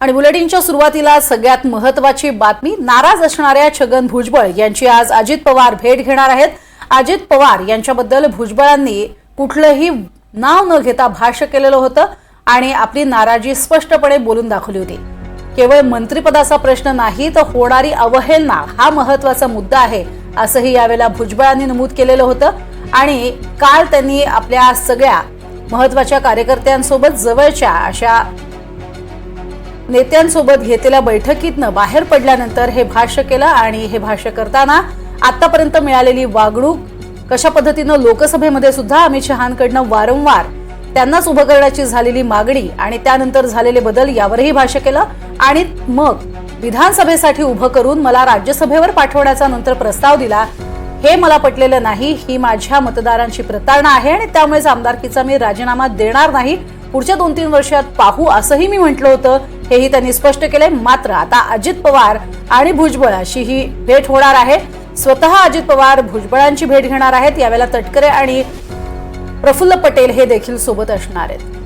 आणि बुलेटिनच्या सुरुवातीला सगळ्यात महत्त्वाची बातमी, नाराज असणाऱ्या छगन भुजबळ यांची आज अजित पवार भेट घेणार आहेत। अजित पवार यांच्याबद्दल भुजबळांनी कुठलंही नाव न घेता भाष्य केलेलं होतं आणि आपली नाराजी स्पष्टपणे बोलून दाखवली होती। केवळ मंत्रिपदाचा प्रश्न नाही तर होणारी अवहेलना हा महत्त्वाचा मुद्दा आहे असंही यावेळेला भुजबळांनी नमूद केलेलं होतं। आणि काल त्यांनी आपल्या सगळ्या महत्त्वाच्या कार्यकर्त्यांसोबत जवळच्या अशा नेत्यांसोबत घेतलेल्या बैठकीतनं बाहेर पडल्यानंतर हे भाष्य केलं आणि हे भाष्य करताना आतापर्यंत मिळालेली वागणूक, कशा पद्धतीनं लोकसभेमध्ये सुद्धा अमित शहांकडनं वारंवार त्यांनाच उभं करण्याची झालेली मागणी आणि त्यानंतर झालेले बदल यावरही भाष्य केलं आणि मग विधानसभेसाठी उभं करून मला राज्यसभेवर पाठवण्याचा नंतर प्रस्ताव दिला, हे मला पटलेलं नाही, ही माझ्या मतदारांची प्रतारणा आहे आणि त्यामुळेच आमदारकीचा मी राजीनामा देणार नाही, पुढच्या 2-3 वर्षात पाहू असंही मी म्हटलं होतं, हेही त्यांनी स्पष्ट केलंय। मात्र आता अजित पवार आणि भुजबळ अशी ही भेट होणार आहे। स्वतः अजित पवार भुजबळांची भेट घेणार आहेत। यावेळेला तटकरे आणि प्रफुल्ल पटेल हे देखील सोबत असणार आहेत।